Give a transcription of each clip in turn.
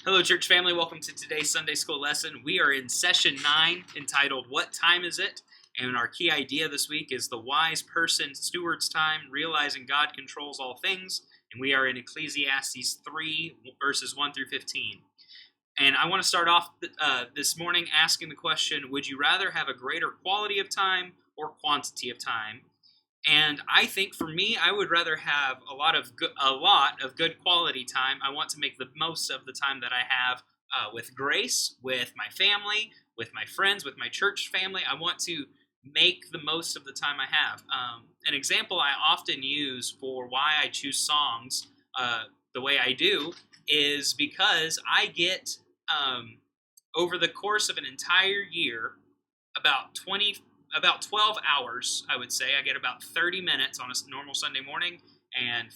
Hello, church family. Welcome to today's Sunday school lesson. We are in session 9 entitled, What Time Is It? And our key idea this week is the wise person stewards time, realizing God controls all things. And we are in Ecclesiastes 3, verses 1 through 15. And I want to start off this morning asking the question, would you rather have a greater quality of time or quantity of time? And I think for me, I would rather have a lot of good quality time. I want to make the most of the time that I have with grace, with my family, with my friends, with my church family. I want to make the most of the time I have. An example I often use for why I choose songs the way I do is because I get over the course of an entire year about 12 hours, I would say. I get about 30 minutes on a normal Sunday morning, and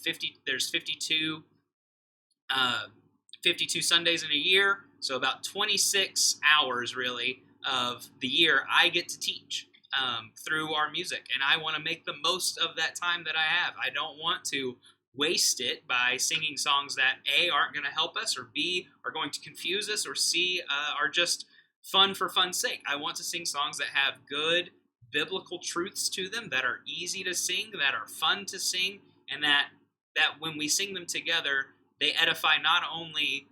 there's 52 Sundays in a year, so about 26 hours, really, of the year I get to teach through our music, and I want to make the most of that time that I have. I don't want to waste it by singing songs that A, aren't going to help us, or B, are going to confuse us, or C, are just fun for fun's sake. I want to sing songs that have good biblical truths to them, that are easy to sing, that are fun to sing, and that when we sing them together, they edify not only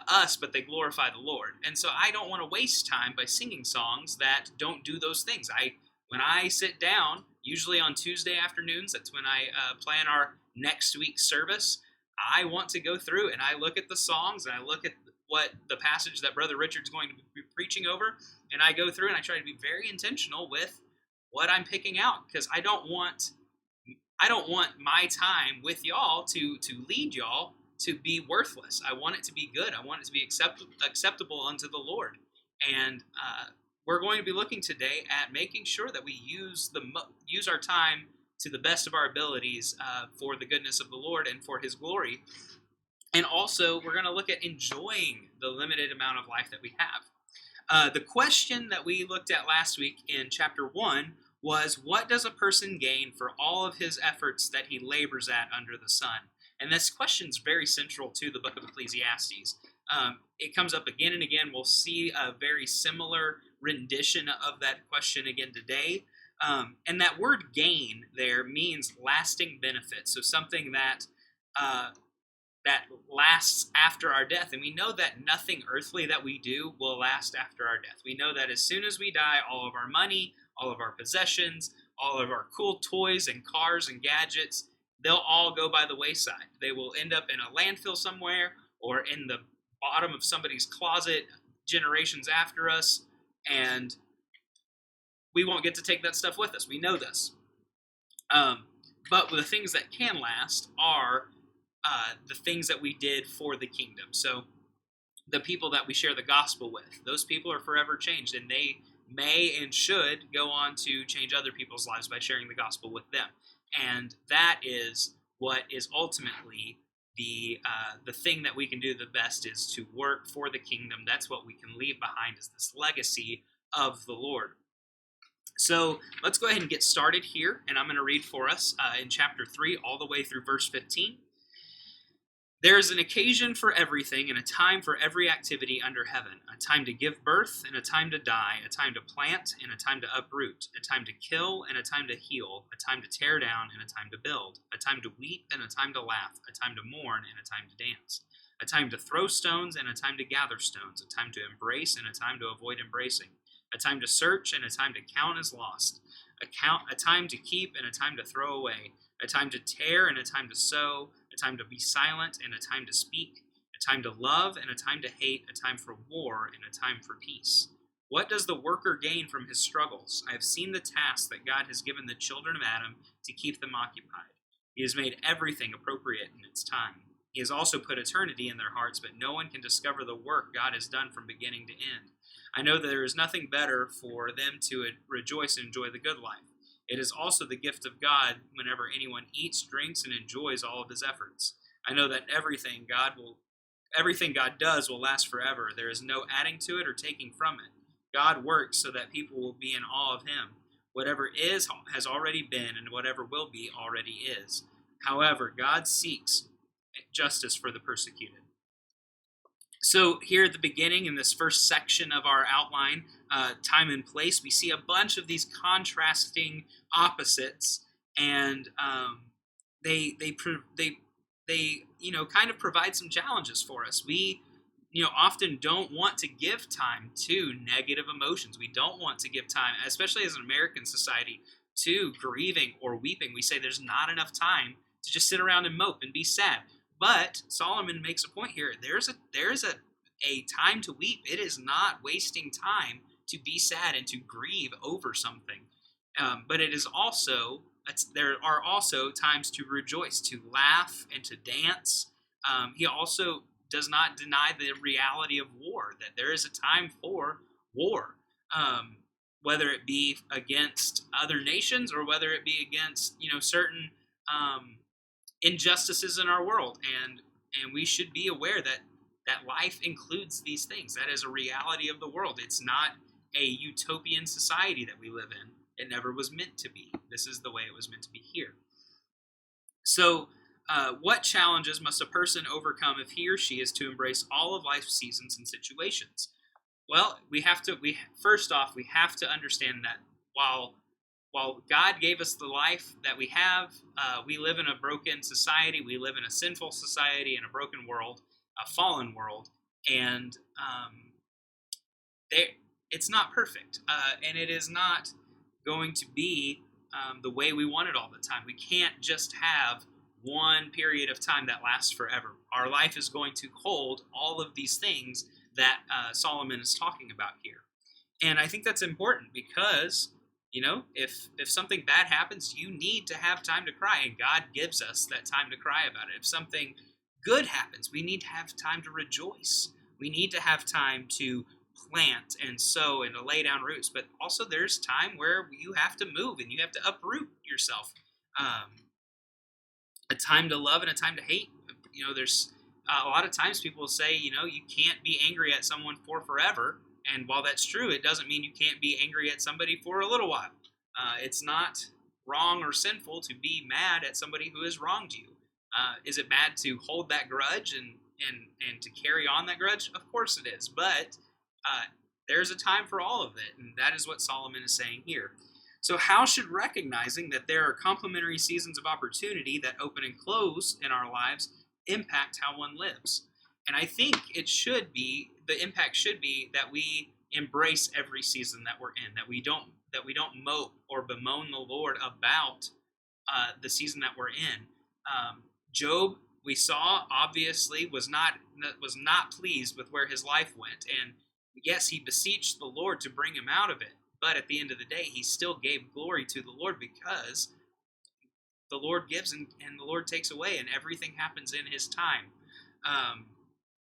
us, but they glorify the Lord. And so I don't want to waste time by singing songs that don't do those things. When I sit down, usually on Tuesday afternoons, that's when I plan our next week's service, I want to go through and I look at the songs and I look at what the passage that Brother Richard's going to be preaching over, and I go through and I try to be very intentional with what I'm picking out, because I don't want my time with y'all to lead y'all to be worthless. I want it to be good. I want it to be acceptable unto the Lord. And we're going to be looking today at making sure that we use our time to the best of our abilities for the goodness of the Lord and for His glory. And also, we're going to look at enjoying the limited amount of life that we have. The question that we looked at last week in chapter 1 was, what does a person gain for all of his efforts that he labors at under the sun? And this question is very central to the book of Ecclesiastes. It comes up again and again. We'll see a very similar rendition of that question again today. And that word gain there means lasting benefit. So something that lasts after our death. And we know that nothing earthly that we do will last after our death. We know that as soon as we die, all of our money, all of our possessions, all of our cool toys and cars and gadgets, they'll all go by the wayside. They will end up in a landfill somewhere or in the bottom of somebody's closet generations after us, and we won't get to take that stuff with us. We know this. But the things that can last are the things that we did for the kingdom. So the people that we share the gospel with, those people are forever changed, and they may and should go on to change other people's lives by sharing the gospel with them. And that is what is ultimately the thing that we can do the best, is to work for the kingdom. That's what we can leave behind, is this legacy of the Lord. So let's go ahead and get started here, and I'm going to read for us in chapter 3 all the way through verse 15. There is an occasion for everything, and a time for every activity under heaven, a time to give birth and a time to die, a time to plant and a time to uproot, a time to kill and a time to heal, a time to tear down and a time to build, a time to weep and a time to laugh, a time to mourn and a time to dance, a time to throw stones and a time to gather stones, a time to embrace and a time to avoid embracing, a time to search and a time to count as lost, a time to keep and a time to throw away, a time to tear and a time to sow, a time to be silent and a time to speak, a time to love and a time to hate, a time for war and a time for peace. What does the worker gain from his struggles? I have seen the task that God has given the children of Adam to keep them occupied. He has made everything appropriate in its time. He has also put eternity in their hearts, but no one can discover the work God has done from beginning to end. I know that there is nothing better for them to rejoice and enjoy the good life. It is also the gift of God whenever anyone eats, drinks, and enjoys all of his efforts. I know that everything God does will last forever. There is no adding to it or taking from it. God works so that people will be in awe of him. Whatever is has already been, and whatever will be already is. However, God seeks justice for the persecuted. So here at the beginning, in this first section of our outline, time and place, we see a bunch of these contrasting opposites, and they kind of provide some challenges for us. We often don't want to give time to negative emotions. We don't want to give time, especially as an American society, to grieving or weeping. We say there's not enough time to just sit around and mope and be sad. But Solomon makes a point here. There's a time to weep. It is not wasting time to be sad and to grieve over something. But it is also there are also times to rejoice, to laugh, and to dance. He also does not deny the reality of war, that there is a time for war, whether it be against other nations or whether it be against certain um, injustices in our world, and we should be aware that life includes these things. That is a reality of the world. It's not a utopian society that we live in. It never was meant to be. This is the way it was meant to be here. So, what challenges must a person overcome if he or she is to embrace all of life's seasons and situations? Well, first off, we have to understand that while God gave us the life that we have, we live in a broken society. We live in a sinful society, in a broken world, a fallen world, and it's not perfect, and it is not going to be the way we want it all the time. We can't just have one period of time that lasts forever. Our life is going to hold all of these things that Solomon is talking about here. And I think that's important because, if something bad happens, you need to have time to cry, and God gives us that time to cry about it. If something good happens, we need to have time to rejoice. We need to have time to plant and sow and to lay down roots. But also there's time where you have to move and you have to uproot yourself. A time to love and a time to hate. There's a lot of times people say, you can't be angry at someone for forever. And while that's true, it doesn't mean you can't be angry at somebody for a little while. It's not wrong or sinful to be mad at somebody who has wronged you. Is it bad to hold that grudge and to carry on that grudge? Of course it is. But there's a time for all of it. And that is what Solomon is saying here. So how should recognizing that there are complementary seasons of opportunity that open and close in our lives impact how one lives? And I think the impact should be that we embrace every season that we're in, that we don't mope or bemoan the Lord about the season that we're in. Job, we saw, obviously was not pleased with where his life went, and yes, he beseeched the Lord to bring him out of it. But at the end of the day, he still gave glory to the Lord because the Lord gives and the Lord takes away, and everything happens in His time.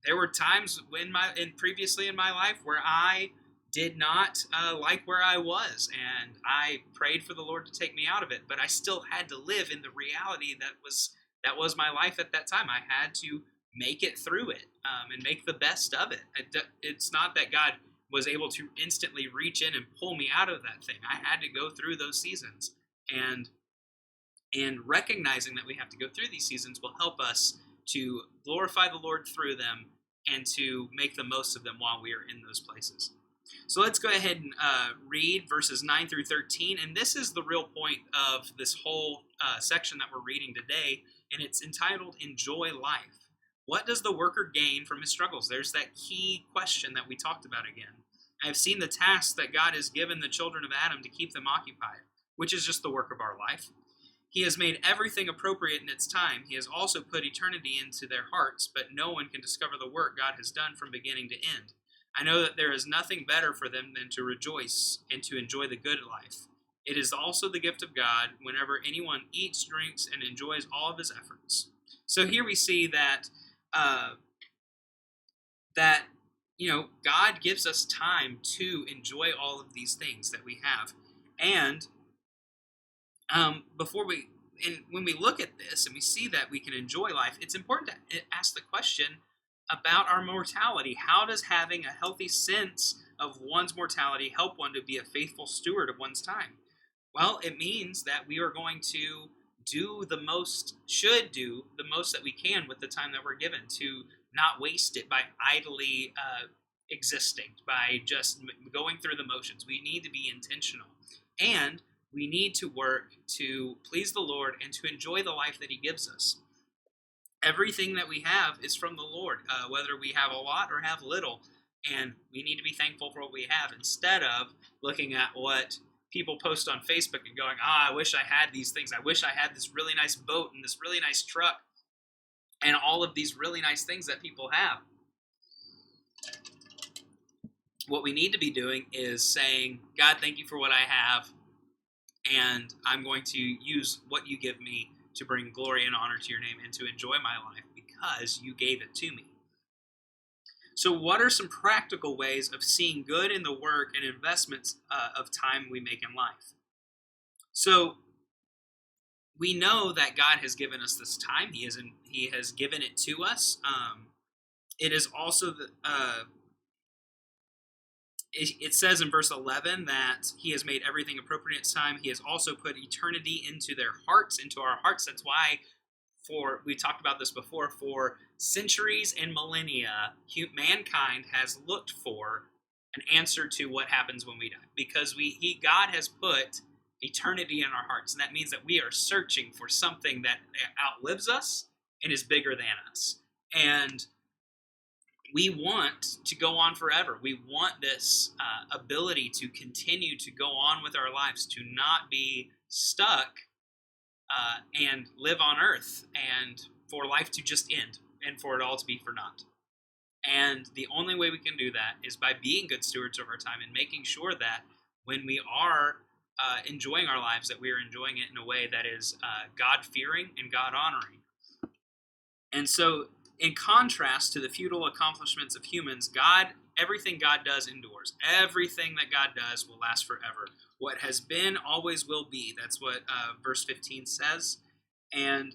There were times previously in my life where I did not like where I was, and I prayed for the Lord to take me out of it. But I still had to live in the reality that was my life at that time. I had to make it through it and make the best of it. It's not that God was able to instantly reach in and pull me out of that thing. I had to go through those seasons, and recognizing that we have to go through these seasons will help us to glorify the Lord through them and to make the most of them while we are in those places. So let's go ahead and read verses 9 through 13, and this is the real point of this whole section that we're reading today, and it's entitled Enjoy Life. What does the worker gain from his struggles? There's that key question that we talked about again. I have seen the task that God has given the children of Adam to keep them occupied, which is just the work of our life. He has made everything appropriate in its time. He has also put eternity into their hearts, but no one can discover the work God has done from beginning to end. I know that there is nothing better for them than to rejoice and to enjoy the good life. It is also the gift of God whenever anyone eats, drinks, and enjoys all of his efforts. So here we see that God gives us time to enjoy all of these things that we have. And when we look at this and we see that we can enjoy life, it's important to ask the question about our mortality. How does having a healthy sense of one's mortality help one to be a faithful steward of one's time? Well, it means that we are going to should do the most that we can with the time that we're given, to not waste it by idly existing, by just going through the motions. We need to be intentional. And we need to work to please the Lord and to enjoy the life that he gives us. Everything that we have is from the Lord, whether we have a lot or have little. And we need to be thankful for what we have instead of looking at what people post on Facebook and going, I wish I had these things. I wish I had this really nice boat and this really nice truck and all of these really nice things that people have. What we need to be doing is saying, God, thank you for what I have, and I'm going to use what you give me to bring glory and honor to your name and to enjoy my life because you gave it to me. So what are some practical ways of seeing good in the work and investments of time we make in life? So we know that God has given us this time. He has given it to us. It is also it says in verse 11 that he has made everything appropriate time. He has also put eternity into their hearts, into our hearts. That's why, we talked about this before, for centuries and millennia, mankind has looked for an answer to what happens when we die. Because God has put eternity in our hearts. And that means that we are searching for something that outlives us and is bigger than us. And we want to go on forever. We want this ability to continue to go on with our lives, to not be stuck and live on earth, and for life to just end, and for it all to be for naught. And the only way we can do that is by being good stewards of our time and making sure that when we are enjoying our lives, that we are enjoying it in a way that is God-fearing and God-honoring. And so, in contrast to the futile accomplishments of humans, everything God does endures. Everything that God does will last forever. What has been always will be. That's what verse 15 says. And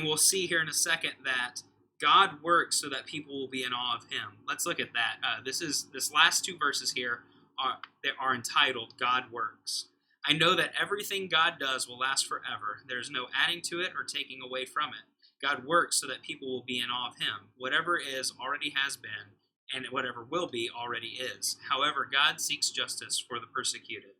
we'll see here in a second that God works so that people will be in awe of him. Let's look at that. This last two verses here are entitled God Works. I know that everything God does will last forever. There's no adding to it or taking away from it. God works so that people will be in awe of him. Whatever is already has been, and whatever will be already is. However, God seeks justice for the persecuted.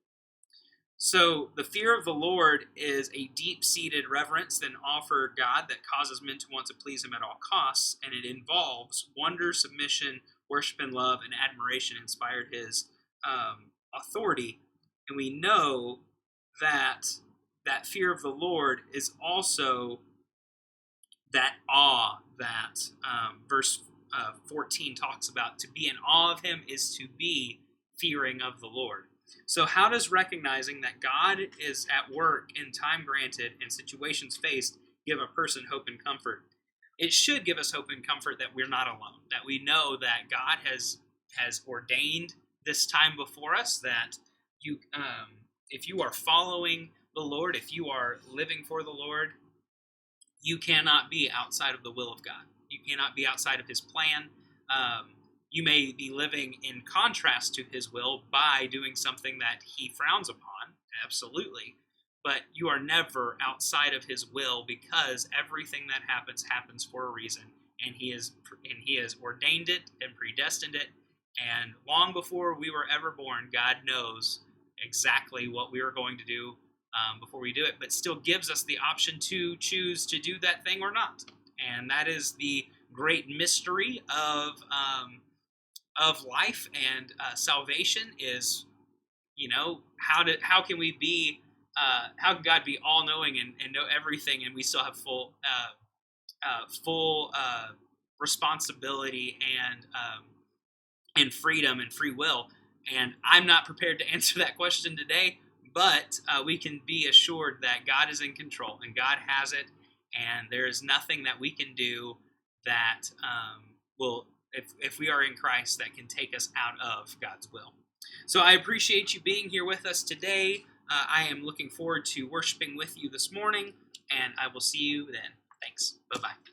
So the fear of the Lord is a deep-seated reverence and awe for God that causes men to want to please him at all costs, and it involves wonder, submission, worship, and love, and admiration inspired his authority. And we know that fear of the Lord is also that awe that verse 14 talks about. To be in awe of him is to be fearing of the Lord. So how does recognizing that God is at work in time granted and situations faced give a person hope and comfort? It should give us hope and comfort that we're not alone, that we know that God has ordained this time before us, that if you are following the Lord, if you are living for the Lord, you cannot be outside of the will of God. You cannot be outside of his plan. You may be living in contrast to his will by doing something that he frowns upon, absolutely. But you are never outside of his will, because everything that happens for a reason. And he has ordained it and predestined it. And long before we were ever born, God knows exactly what we are going to do before we do it, but still gives us the option to choose to do that thing or not. And that is the great mystery of life and salvation. Is, how can we be? How can God be all knowing and know everything, and we still have full responsibility and freedom and free will? And I'm not prepared to answer that question today. But we can be assured that God is in control and God has it, and there is nothing that we can do that will, if we are in Christ, that can take us out of God's will. So I appreciate you being here with us today. I am looking forward to worshiping with you this morning, and I will see you then. Thanks. Bye-bye.